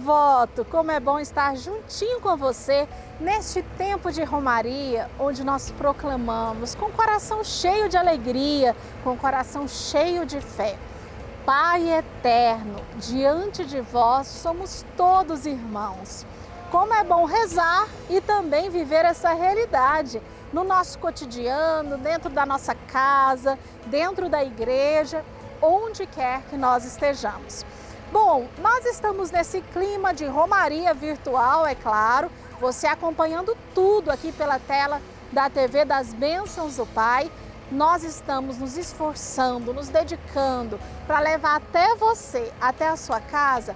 devoto, como é bom estar juntinho com você neste tempo de romaria, onde nós proclamamos com o coração cheio de alegria, com o coração cheio de fé. Pai eterno, diante de vós somos todos irmãos. Como é bom rezar e também viver essa realidade no nosso cotidiano, dentro da nossa casa, dentro da igreja, onde quer que nós estejamos. Bom, nós estamos nesse clima de romaria virtual, é claro, você acompanhando tudo aqui pela tela da TV das Bênçãos do Pai. Nós estamos nos esforçando, nos dedicando para levar até você, até a sua casa,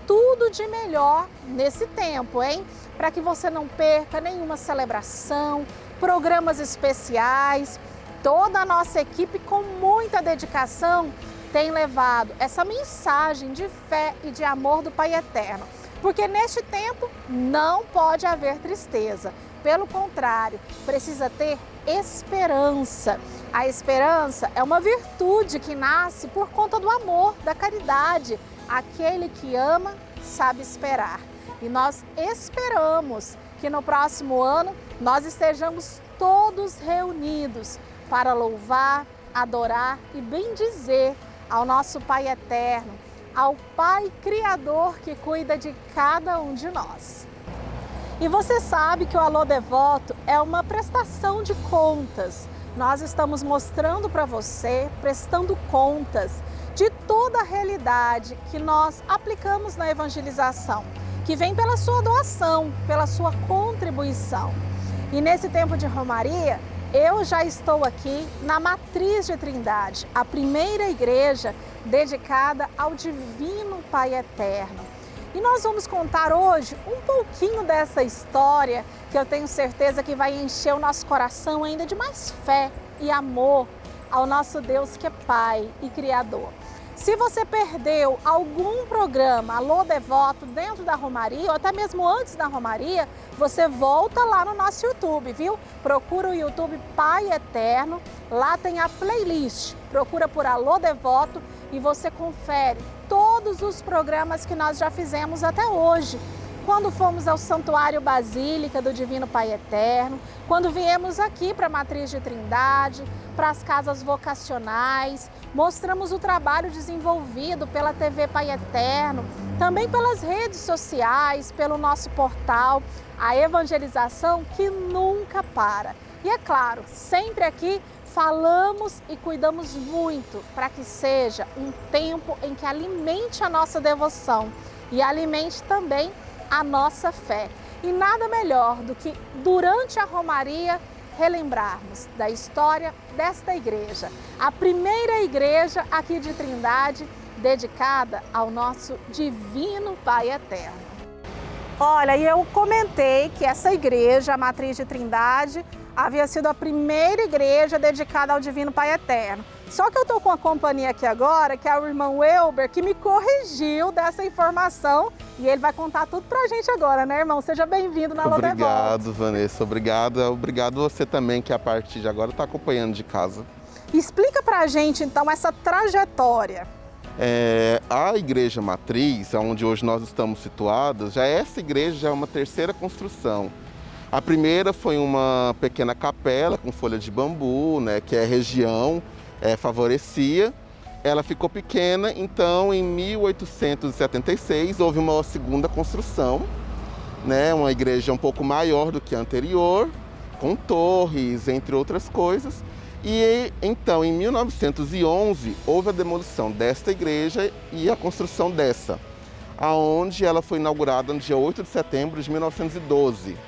tudo de melhor nesse tempo, hein? Para que você não perca nenhuma celebração, programas especiais. Toda a nossa equipe, com muita dedicação, tem levado essa mensagem de fé e de amor do Pai Eterno. Porque neste tempo não pode haver tristeza. Pelo contrário, precisa ter esperança. A esperança é uma virtude que nasce por conta do amor, da caridade. Aquele que ama sabe esperar. E nós esperamos que no próximo ano nós estejamos todos reunidos para louvar, adorar e bendizer ao nosso Pai Eterno, ao Pai Criador que cuida de cada um de nós. E você sabe que o Alô Devoto é uma prestação de contas. Nós estamos mostrando para você, prestando contas de toda a realidade que nós aplicamos na evangelização, que vem pela sua doação, pela sua contribuição. E nesse tempo de romaria, eu já estou aqui na Matriz de Trindade, a primeira igreja dedicada ao Divino Pai Eterno. E nós vamos contar hoje um pouquinho dessa história que eu tenho certeza que vai encher o nosso coração ainda de mais fé e amor ao nosso Deus que é Pai e Criador. Se você perdeu algum programa Alô Devoto dentro da romaria ou até mesmo antes da romaria, você volta lá no nosso YouTube, viu? Procura o YouTube Pai Eterno, lá tem a playlist, procura por Alô Devoto e você confere todos os programas que nós já fizemos até hoje. Quando fomos ao Santuário Basílica do Divino Pai Eterno, quando viemos aqui para a Matriz de Trindade, para as casas vocacionais, mostramos o trabalho desenvolvido pela TV Pai Eterno, também pelas redes sociais, pelo nosso portal, a evangelização que nunca para. E é claro, sempre aqui falamos e cuidamos muito para que seja um tempo em que alimente a nossa devoção e alimente também a nossa fé. E nada melhor do que durante a romaria relembrarmos da história desta igreja, a primeira igreja aqui de Trindade dedicada ao nosso Divino Pai Eterno. Olha, e eu comentei que essa igreja, a Matriz de Trindade, havia sido a primeira igreja dedicada ao Divino Pai Eterno. Só que eu estou com a companhia aqui agora, que é o irmão Elber, que me corrigiu dessa informação e ele vai contar tudo pra gente agora, né, irmão? Seja bem-vindo na Alô Devoto. Obrigado, Vanessa. Obrigado você também, que a partir de agora está acompanhando de casa. Explica pra gente, então, essa trajetória. A Igreja Matriz, onde hoje nós estamos situados, essa igreja já é uma terceira construção. A primeira foi uma pequena capela com folha de bambu, né, que a região favorecia. Ela ficou pequena, então em 1876 houve uma segunda construção, né, uma igreja um pouco maior do que a anterior, com torres, entre outras coisas. E então em 1911 houve a demolição desta igreja e a construção dessa, aonde ela foi inaugurada no dia 8 de setembro de 1912.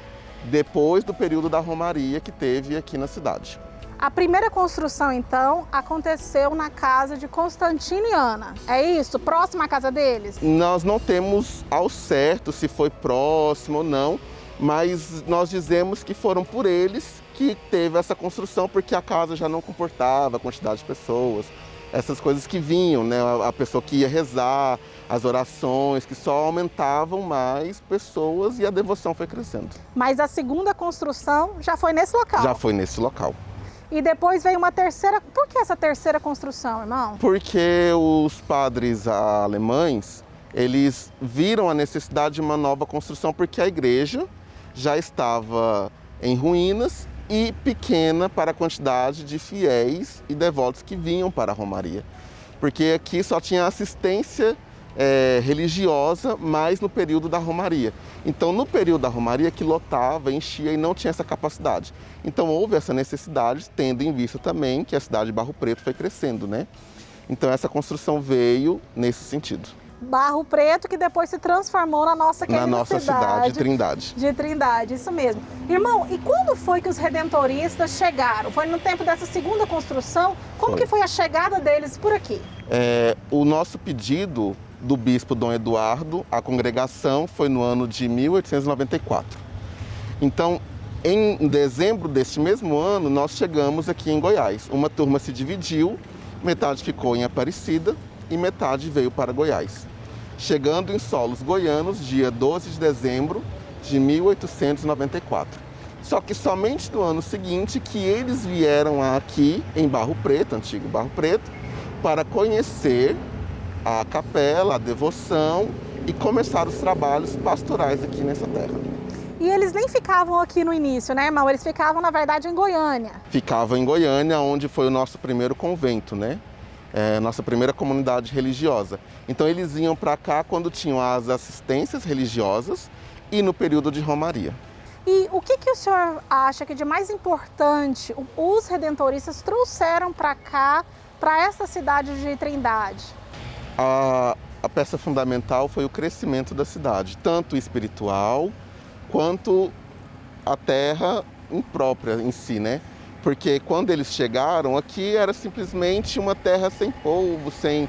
Depois do período da romaria que teve aqui na cidade. A primeira construção, então, aconteceu na casa de Constantino e Ana. É isso? Próximo à casa deles? Nós não temos ao certo se foi próximo ou não, mas nós dizemos que foram por eles que teve essa construção, porque a casa já não comportava a quantidade de pessoas, essas coisas que vinham, né? A pessoa que ia rezar, as orações, que só aumentavam mais pessoas e a devoção foi crescendo. Mas a segunda construção já foi nesse local? Já foi nesse local. E depois veio uma terceira. Por que essa terceira construção, irmão? Porque os padres alemães eles viram a necessidade de uma nova construção porque a igreja já estava em ruínas e pequena para a quantidade de fiéis e devotos que vinham para a Romaria. Porque aqui só tinha assistência religiosa, mas no período da Romaria. Então, no período da Romaria, que lotava, enchia e não tinha essa capacidade. Então, houve essa necessidade, tendo em vista também que a cidade de Barro Preto foi crescendo, né? Então, essa construção veio nesse sentido. Barro Preto, que depois se transformou na nossa querida cidade Trindade. De Trindade, isso mesmo. Irmão, e quando foi que os redentoristas chegaram? Foi no tempo dessa segunda construção? Como que foi a chegada deles por aqui? O nosso pedido do bispo Dom Eduardo, a congregação, foi no ano de 1894. Então, em dezembro deste mesmo ano, nós chegamos aqui em Goiás. Uma turma se dividiu, metade ficou em Aparecida e metade veio para Goiás. Chegando em solos goianos, dia 12 de dezembro de 1894. Só que somente no ano seguinte que eles vieram aqui em Barro Preto, antigo Barro Preto, para conhecer a capela, a devoção e começar os trabalhos pastorais aqui nessa terra. E eles nem ficavam aqui no início, né, irmão? Eles ficavam, na verdade, em Goiânia. Ficavam em Goiânia, onde foi o nosso primeiro convento, né? Nossa primeira comunidade religiosa. Então eles iam para cá quando tinham as assistências religiosas e no período de Romaria. E o que o senhor acha que de mais importante os redentoristas trouxeram para cá, para essa cidade de Trindade? A peça fundamental foi o crescimento da cidade, tanto espiritual quanto a terra imprópria em si, né? Porque quando eles chegaram aqui era simplesmente uma terra sem povo, sem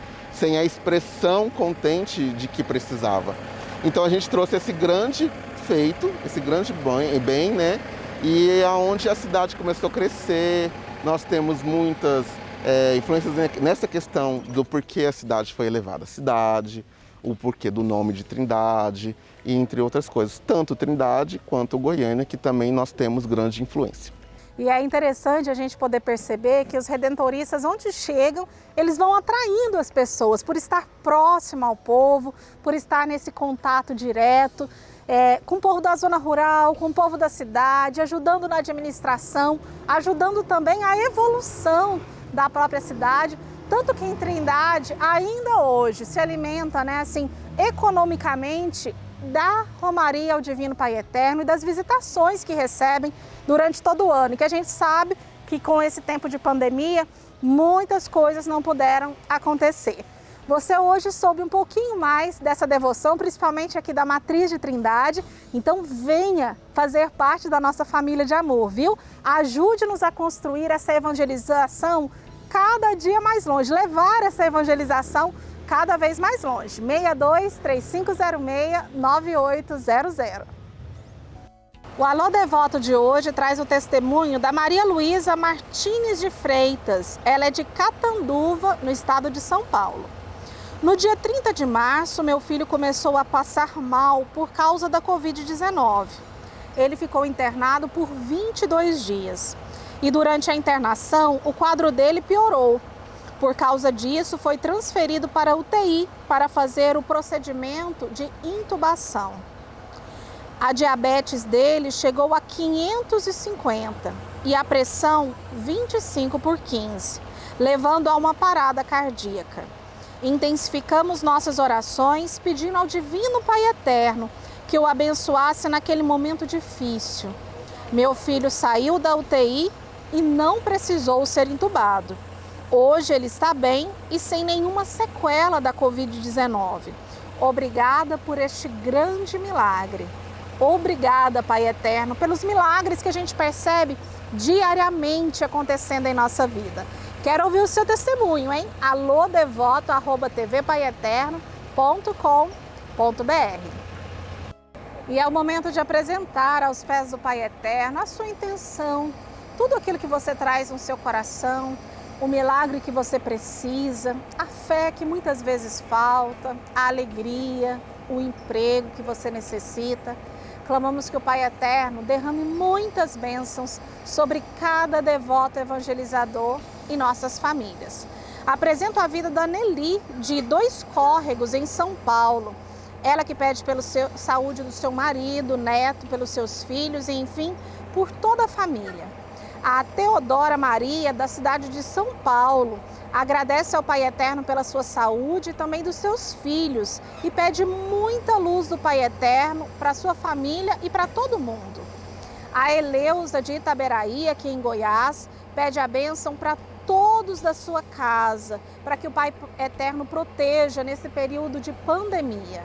a expressão contente de que precisava. Então a gente trouxe esse grande feito, esse grande bem, né? E é onde a cidade começou a crescer. Nós temos muitas influências nessa questão do porquê a cidade foi elevada à cidade, o porquê do nome de Trindade, e entre outras coisas. Tanto Trindade quanto Goiânia, que também nós temos grande influência. E é interessante a gente poder perceber que os redentoristas, onde chegam, eles vão atraindo as pessoas por estar próximo ao povo, por estar nesse contato direto com o povo da zona rural, com o povo da cidade, ajudando na administração, ajudando também a evolução da própria cidade. Tanto que em Trindade, ainda hoje, se alimenta, né, assim, economicamente da Romaria ao Divino Pai Eterno e das visitações que recebem durante todo o ano. E que a gente sabe que com esse tempo de pandemia, muitas coisas não puderam acontecer. Você hoje soube um pouquinho mais dessa devoção, principalmente aqui da Matriz de Trindade. Então venha fazer parte da nossa família de amor, viu? Ajude-nos a construir essa evangelização cada dia mais longe, levar essa evangelização cada vez mais longe. 62-3506-9800. O Alô Devoto de hoje traz o testemunho da Maria Luísa Martins de Freitas. Ela é de Catanduva, no estado de São Paulo. No dia 30 de março, meu filho começou a passar mal por causa da Covid-19. Ele ficou internado por 22 dias. E durante a internação, o quadro dele piorou. Por causa disso, foi transferido para a UTI para fazer o procedimento de intubação. A diabetes dele chegou a 550 e a pressão 25/15, levando a uma parada cardíaca. Intensificamos nossas orações pedindo ao Divino Pai Eterno que o abençoasse naquele momento difícil. Meu filho saiu da UTI e não precisou ser intubado. Hoje ele está bem e sem nenhuma sequela da Covid-19. Obrigada por este grande milagre. Obrigada, Pai Eterno, pelos milagres que a gente percebe diariamente acontecendo em nossa vida. Quero ouvir o seu testemunho, hein? alôdevoto@tvpaieterno.com.br. E é o momento de apresentar aos pés do Pai Eterno a sua intenção, tudo aquilo que você traz no seu coração, o milagre que você precisa, a fé que muitas vezes falta, a alegria, o emprego que você necessita. Clamamos que o Pai Eterno derrame muitas bênçãos sobre cada devoto evangelizador e nossas famílias. Apresento a vida da Nelly, de Dois Córregos, em São Paulo. Ela que pede pela saúde do seu marido, neto, pelos seus filhos e, enfim, por toda a família. A Teodora Maria, da cidade de São Paulo, agradece ao Pai Eterno pela sua saúde e também dos seus filhos e pede muita luz do Pai Eterno para sua família e para todo mundo. A Eleusa de Itaberaí, aqui em Goiás, pede a bênção para todos da sua casa, para que o Pai Eterno proteja nesse período de pandemia.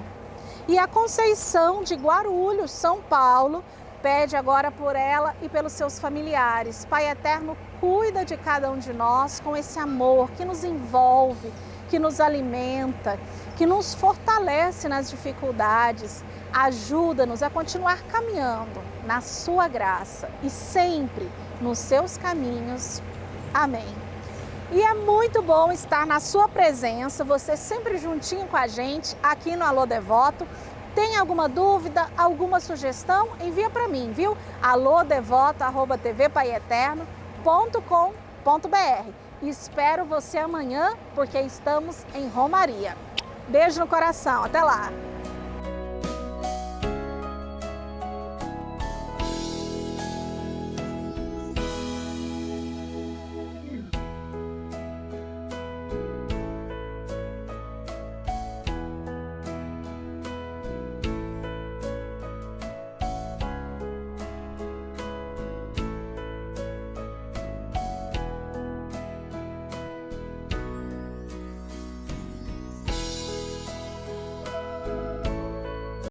E a Conceição de Guarulhos, São Paulo, pede agora por ela e pelos seus familiares. Pai Eterno, cuida de cada um de nós com esse amor que nos envolve, que nos alimenta, que nos fortalece nas dificuldades. Ajuda-nos a continuar caminhando na sua graça e sempre nos seus caminhos. Amém. E é muito bom estar na sua presença, você sempre juntinho com a gente aqui no Alô Devoto. Tem alguma dúvida, alguma sugestão? Envia para mim, viu? alodevoto@tvpaieterno.com.br. Espero você amanhã, porque estamos em Romaria. Beijo no coração, até lá!